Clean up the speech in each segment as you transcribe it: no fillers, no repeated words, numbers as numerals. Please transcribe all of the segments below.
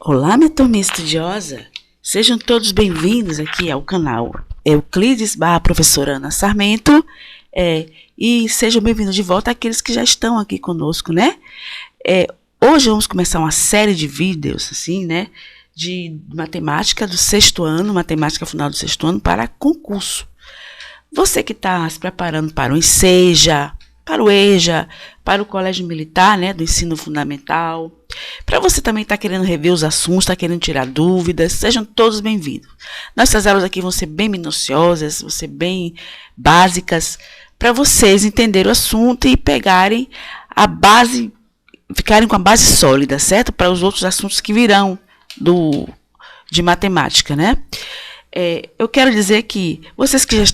Olá, minha turminha estudiosa! Sejam todos bem-vindos aqui ao canal Euclides / Professora Ana Sarmento, e sejam bem-vindos de volta àqueles que já estão aqui conosco, né? Hoje vamos começar uma série de vídeos, assim, né, de matemática do sexto ano, matemática final do sexto ano para concurso. Você que está se preparando para o ENSEJA, para o EJA, para o Colégio Militar, né, do ensino fundamental, para você também está querendo rever os assuntos, está querendo tirar dúvidas, sejam todos bem-vindos. Nossas aulas aqui vão ser bem minuciosas, vão ser bem básicas, para vocês entenderem o assunto e pegarem a base, ficarem com a base sólida, certo? Para os outros assuntos que virão de matemática, né? Eu quero dizer que vocês que já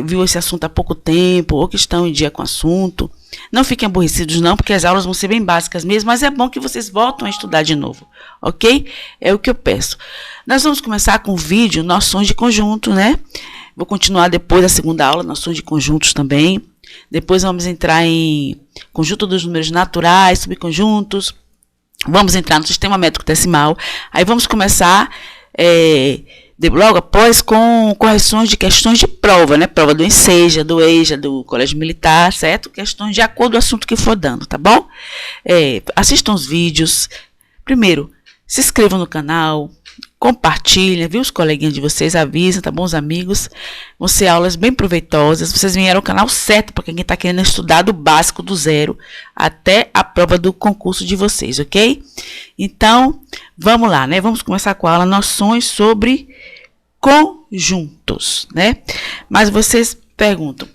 viu esse assunto há pouco tempo, ou que estão em dia com o assunto, não fiquem aborrecidos não, porque as aulas vão ser bem básicas mesmo, mas é bom que vocês voltem a estudar de novo, ok? É o que eu peço. Nós vamos começar com o vídeo noções de conjunto, né? Vou continuar depois da segunda aula, noções de conjuntos também. Depois vamos entrar em conjunto dos números naturais, subconjuntos. Vamos entrar no sistema métrico decimal. Aí vamos começar logo após com correções de questões de prova, né? Prova do ENSEJA, do EJA, do Colégio Militar, certo? Questões de acordo com o assunto que for dando, tá bom? Assistam os vídeos. Primeiro, se inscrevam no canal, compartilhem, viu? Os coleguinhas de vocês, avisam, tá bom, os amigos? Vão ser aulas bem proveitosas. Vocês vieram ao canal certo para quem está querendo estudar do básico, do zero, até a prova do concurso de vocês, ok? Então, vamos lá, né? Vamos começar com a aula noções sobre conjuntos, né? Mas vocês perguntam,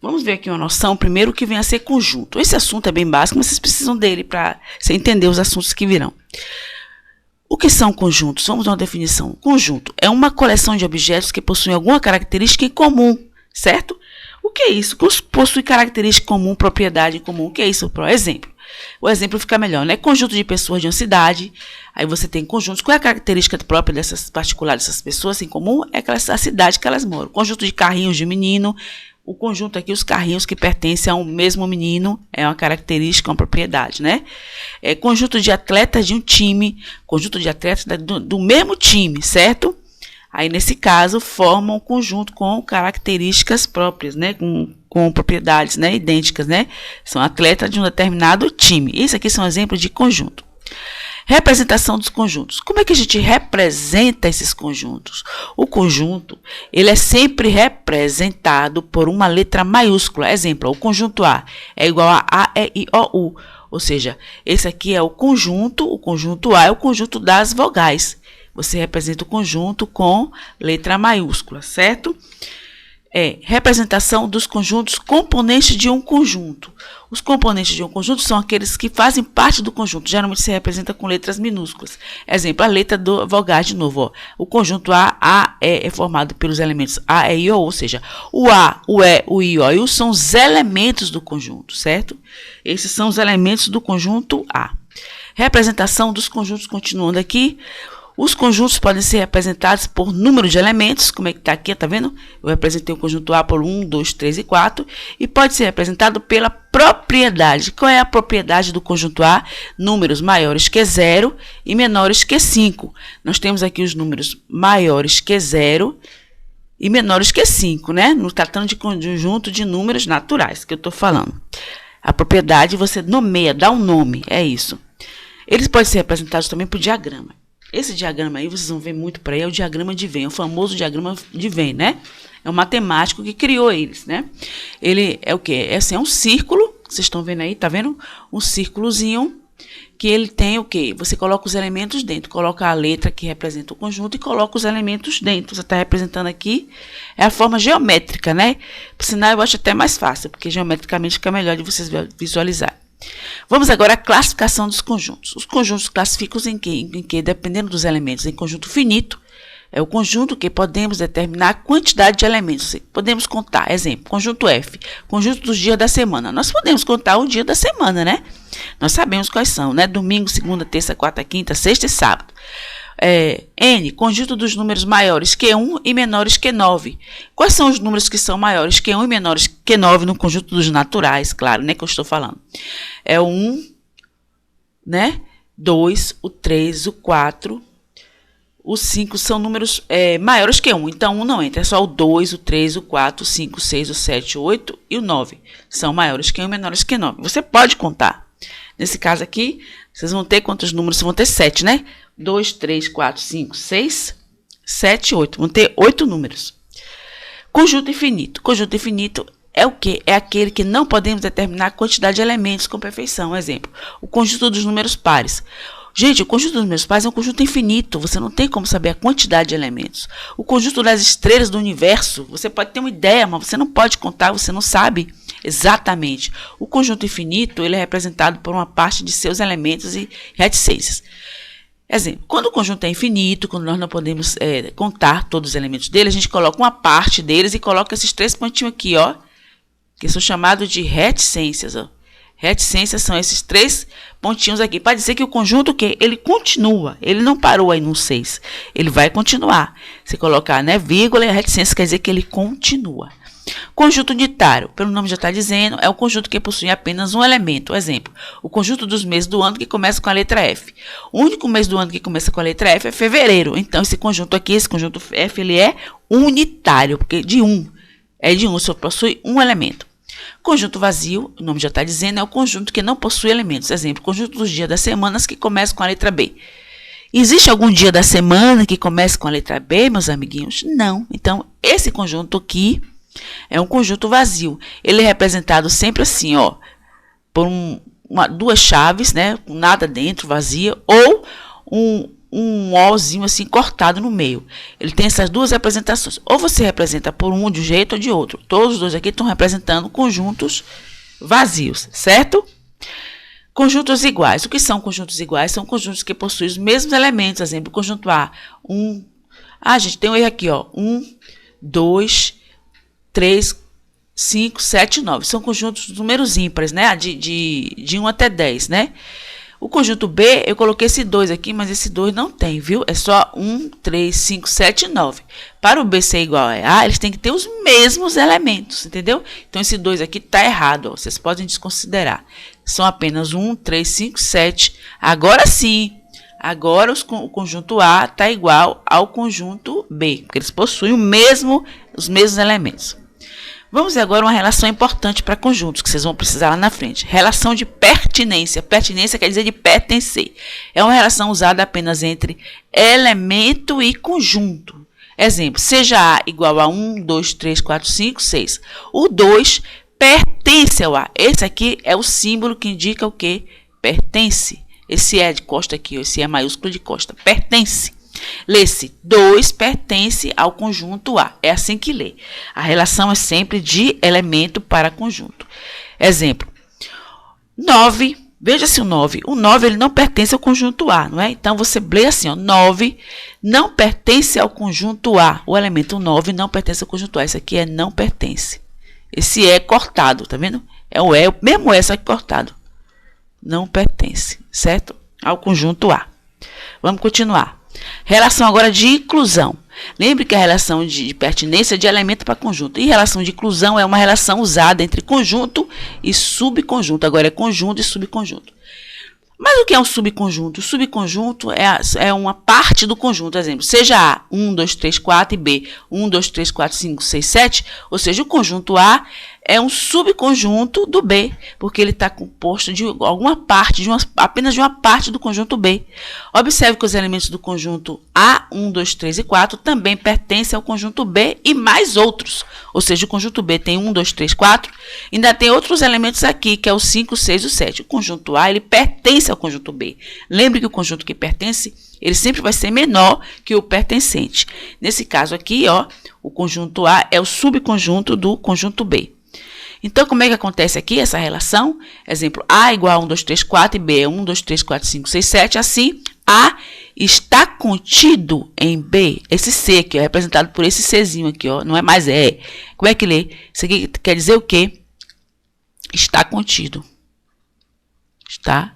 vamos ver aqui uma noção, primeiro, que vem a ser conjunto. Esse assunto é bem básico, mas vocês precisam dele para você entender os assuntos que virão. O que são conjuntos? Vamos dar uma definição. Conjunto é uma coleção de objetos que possuem alguma característica em comum, certo? O que é isso? Possui característica comum, propriedade em comum. O que é isso? Por exemplo, o exemplo fica melhor, né? Conjunto de pessoas de uma cidade. Aí você tem conjuntos. Qual é a característica própria dessas particulares dessas pessoas em comum? É a cidade que elas moram. Conjunto de carrinhos de menino. O conjunto aqui, os carrinhos que pertencem ao mesmo menino, é uma característica, uma propriedade, né? Conjunto de atletas de um time, conjunto de atletas do mesmo time, certo? Aí, nesse caso, formam um conjunto com características próprias, né? Com propriedades, né? Idênticas, né? São atletas de um determinado time. Isso aqui são exemplos de conjunto. Representação dos conjuntos. Como é que a gente representa esses conjuntos? O conjunto, ele é sempre representado por uma letra maiúscula. Exemplo, o conjunto A é igual a E, I, O, U. Ou seja, esse aqui é o conjunto A é o conjunto das vogais. Você representa o conjunto com letra maiúscula, certo? Representação dos conjuntos componentes de um conjunto. Os componentes de um conjunto são aqueles que fazem parte do conjunto. Geralmente se representa com letras minúsculas. Exemplo, a letra do vogal de novo. Ó. O conjunto A, E é formado pelos elementos A, E, I, O. Ou seja, o A, o E, o I, O e o são os elementos do conjunto, certo? Esses são os elementos do conjunto A. Representação dos conjuntos, continuando aqui. Os conjuntos podem ser representados por número de elementos, como é que está aqui, tá vendo? Eu representei o conjunto A por 1, 2, 3 e 4, e pode ser representado pela propriedade. Qual é a propriedade do conjunto A? Números maiores que 0 e menores que 5. Nós temos aqui os números maiores que 0 e menores que 5, né? No tratando de conjunto de números naturais, que eu estou falando. A propriedade você nomeia, dá um nome, é isso. Eles podem ser representados também por diagrama. Esse diagrama aí, vocês vão ver muito por aí, é o diagrama de Venn, o famoso diagrama de Venn, né? É um matemático que criou eles, né? Ele é o quê? É um círculo, vocês estão vendo aí, tá vendo? Um círculozinho, que ele tem o quê? Você coloca os elementos dentro, coloca a letra que representa o conjunto e coloca os elementos dentro. Você está representando aqui, é a forma geométrica, né? Por sinal, eu acho até mais fácil, porque geometricamente fica melhor de vocês visualizarem. Vamos agora à classificação dos conjuntos. Os conjuntos classificam em que, dependendo dos elementos, em conjunto finito, é o conjunto que podemos determinar a quantidade de elementos. Podemos contar, exemplo, conjunto F, conjunto dos dias da semana. Nós podemos contar o dia da semana, né? Nós sabemos quais são, né? Domingo, segunda, terça, quarta, quinta, sexta e sábado. N, conjunto dos números maiores que 1 e menores que 9. Quais são os números que são maiores que 1 e menores que 9 no conjunto dos naturais? Claro, né, que eu estou falando. É o 1, né? 2, o 3, o 4, o 5 são números maiores que 1. Então, 1 não entra. É só o 2, o 3, o 4, o 5, o 6, o 7, o 8 e o 9. São maiores que 1 e menores que 9. Você pode contar. Nesse caso aqui, vocês vão ter quantos números? Vocês vão ter 7, né? 2, 3, 4, 5, 6, 7, 8. Vão ter 8 números. Conjunto infinito. Conjunto infinito é o quê? É aquele que não podemos determinar a quantidade de elementos com perfeição. Exemplo, o conjunto dos números pares. Gente, o conjunto dos números pares é um conjunto infinito. Você não tem como saber a quantidade de elementos. O conjunto das estrelas do universo, você pode ter uma ideia, mas você não pode contar, você não sabe exatamente. O conjunto infinito, ele é representado por uma parte de seus elementos e reticências. Exemplo, quando o conjunto é infinito, quando nós não podemos contar todos os elementos dele, a gente coloca uma parte deles e coloca esses 3 pontinhos aqui, ó, que são chamados de reticências, ó. Reticências são esses 3 pontinhos aqui, para dizer que o conjunto ele continua, ele não parou aí no 6, ele vai continuar. Se colocar, né, vírgula, e a reticência quer dizer que ele continua. Conjunto unitário, pelo nome já está dizendo, é o conjunto que possui apenas um elemento. Exemplo, o conjunto dos meses do ano que começa com a letra F. O único mês do ano que começa com a letra F é fevereiro. Então, esse conjunto aqui, esse conjunto F, ele é unitário, porque é de um, só possui um elemento. Conjunto vazio, o nome já está dizendo, é o conjunto que não possui elementos. Exemplo, conjunto dos dias das semanas que começa com a letra B. Existe algum dia da semana que comece com a letra B, meus amiguinhos? Não. Então, esse conjunto aqui é um conjunto vazio. Ele é representado sempre assim, ó, por duas chaves, né, com nada dentro, vazia, ou um Ozinho assim cortado no meio. Ele tem essas duas representações. Ou você representa por um de um jeito ou de outro. Todos os dois aqui estão representando conjuntos vazios, certo? Conjuntos iguais. O que são conjuntos iguais? São conjuntos que possuem os mesmos elementos. Exemplo, conjunto A. Gente, tem um erro aqui, ó. 1, 2, 3, 5, 7, 9. São conjuntos de números ímpares, né? De 1 até 10, né? O conjunto B, eu coloquei esse 2 aqui, mas esse 2 não tem, viu? É só 1, 3, 5, 7, 9. Para o B ser igual a A, eles têm que ter os mesmos elementos, entendeu? Então, esse 2 aqui está errado, ó. Vocês podem desconsiderar. São apenas 1, 3, 5, 7. Agora sim, agora o conjunto A está igual ao conjunto B, porque eles possuem os mesmos elementos. Vamos ver agora uma relação importante para conjuntos, que vocês vão precisar lá na frente. Relação de pertinência. Pertinência quer dizer de pertencer. É uma relação usada apenas entre elemento e conjunto. Exemplo, seja A igual a 1, 2, 3, 4, 5, 6. O 2 pertence ao A. Esse aqui é o símbolo que indica o quê? Pertence. Esse é de costa aqui, esse é maiúsculo de costa. Pertence. Lê-se, 2 pertence ao conjunto A. É assim que lê. A relação é sempre de elemento para conjunto. Exemplo, 9. Veja-se o 9. O 9 ele não pertence ao conjunto A, não é? Então, você lê assim, ó, 9 não pertence ao conjunto A. O elemento 9 não pertence ao conjunto A. Esse aqui é não pertence. Esse é cortado, tá vendo? É o mesmo é, só que cortado. Não pertence, certo? Ao conjunto A. Vamos continuar. Relação agora de inclusão. Lembre que a relação de pertinência é de elemento para conjunto. E relação de inclusão é uma relação usada entre conjunto e subconjunto. Agora é conjunto e subconjunto. Mas o que é um subconjunto? O subconjunto é uma parte do conjunto. Exemplo, seja A 1, 2, 3, 4 e B 1, 2, 3, 4, 5, 6, 7. Ou seja, o conjunto A é um subconjunto do B, porque ele está composto de alguma parte, apenas de uma parte do conjunto B. Observe que os elementos do conjunto A, 1, 2, 3 e 4 também pertencem ao conjunto B e mais outros. Ou seja, o conjunto B tem 1, 2, 3, 4. Ainda tem outros elementos aqui, que é o 5, 6 e o 7. O conjunto A, ele pertence ao conjunto B. Lembre que o conjunto que pertence, ele sempre vai ser menor que o pertencente. Nesse caso aqui, ó, o conjunto A é o subconjunto do conjunto B. Então, como é que acontece aqui essa relação? Exemplo, A igual a 1, 2, 3, 4 e B é 1, 2, 3, 4, 5, 6, 7. Assim, A está contido em B. Esse C aqui, ó, é representado por esse Czinho aqui, ó, não é mais E. Como é que lê? Isso aqui quer dizer o quê? Está contido. Está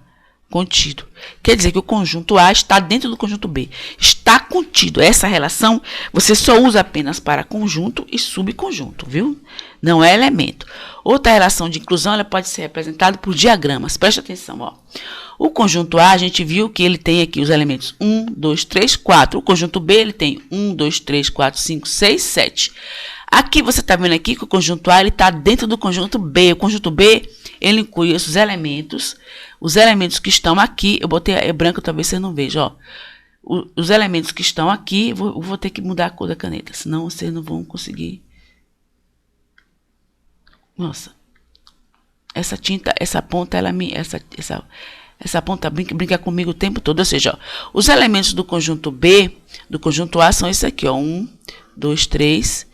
contido. Quer dizer que o conjunto A está dentro do conjunto B. Está contido. Essa relação você só usa apenas para conjunto e subconjunto, viu? Não é elemento. Outra relação de inclusão, ela pode ser representada por diagramas. Preste atenção, ó. O conjunto A, a gente viu que ele tem aqui os elementos 1, 2, 3, 4. O conjunto B, ele tem 1, 2, 3, 4, 5, 6, 7. Aqui você está vendo aqui que o conjunto A está dentro do conjunto B. O conjunto B, ele inclui esses elementos. Os elementos que estão aqui, eu botei branco, talvez você não veja, ó. Os elementos que estão aqui, vou ter que mudar a cor da caneta, senão vocês não vão conseguir. Nossa. Essa tinta, essa ponta, essa ponta brinca comigo o tempo todo. Ou seja, ó, os elementos do conjunto B, do conjunto A, são esses aqui, ó. 1, 2, 3,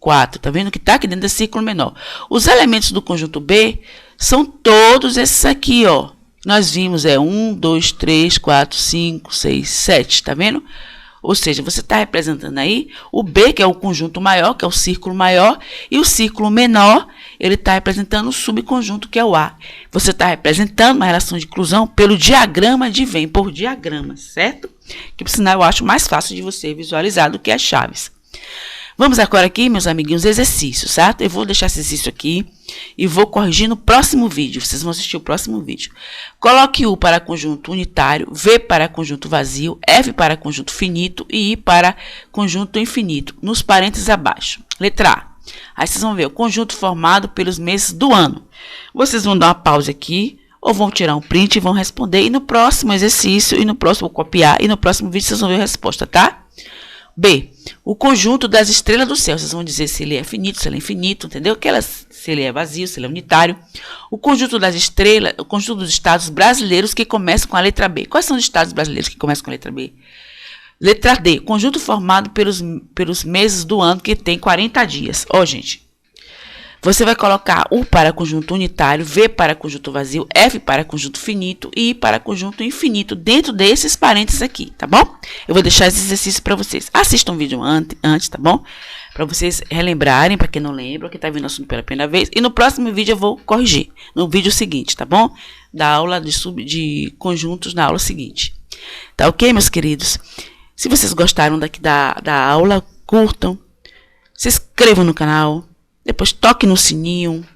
4. Tá vendo que tá aqui dentro desse círculo menor? Os elementos do conjunto B são todos esses aqui, ó. Nós vimos, 1, 2, 3, 4, 5, 6, 7. Tá vendo? Ou seja, você está representando aí o B, que é o conjunto maior, que é o círculo maior, e o círculo menor, ele está representando o subconjunto, que é o A. Você está representando uma relação de inclusão pelo diagrama de Venn, por diagramas, certo? Que, por sinal, eu acho mais fácil de você visualizar do que as chaves. Vamos agora aqui, meus amiguinhos, exercícios, certo? Eu vou deixar esse exercício aqui e vou corrigir no próximo vídeo. Vocês vão assistir o próximo vídeo. Coloque U para conjunto unitário, V para conjunto vazio, F para conjunto finito e I para conjunto infinito, nos parênteses abaixo. Letra A. Aí vocês vão ver o conjunto formado pelos meses do ano. Vocês vão dar uma pausa aqui, ou vão tirar um print e vão responder. E no próximo exercício, e no próximo vou copiar, e no próximo vídeo vocês vão ver a resposta, tá? B. O conjunto das estrelas do céu. Vocês vão dizer se ele é finito, se ele é infinito, entendeu? Se ele é vazio, se ele é unitário. O conjunto das estrelas, o conjunto dos estados brasileiros que começam com a letra B. Quais são os estados brasileiros que começam com a letra B? Letra D. Conjunto formado pelos meses do ano que tem 40 dias. Ó, gente. Você vai colocar U para conjunto unitário, V para conjunto vazio, F para conjunto finito e I para conjunto infinito dentro desses parênteses aqui, tá bom? Eu vou deixar esse exercício para vocês. Assistam o vídeo antes, tá bom? Para vocês relembrarem, para quem não lembra, que está vendo o assunto pela primeira vez. E no próximo vídeo eu vou corrigir, no vídeo seguinte, tá bom? Da aula de conjuntos na aula seguinte. Tá ok, meus queridos? Se vocês gostaram da aula, curtam, se inscrevam no canal. Depois toque no sininho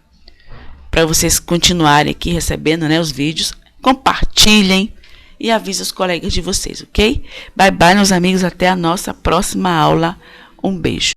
para vocês continuarem aqui recebendo, né, os vídeos. Compartilhem e avisem os colegas de vocês, ok? Bye, bye, meus amigos. Até a nossa próxima aula. Um beijo.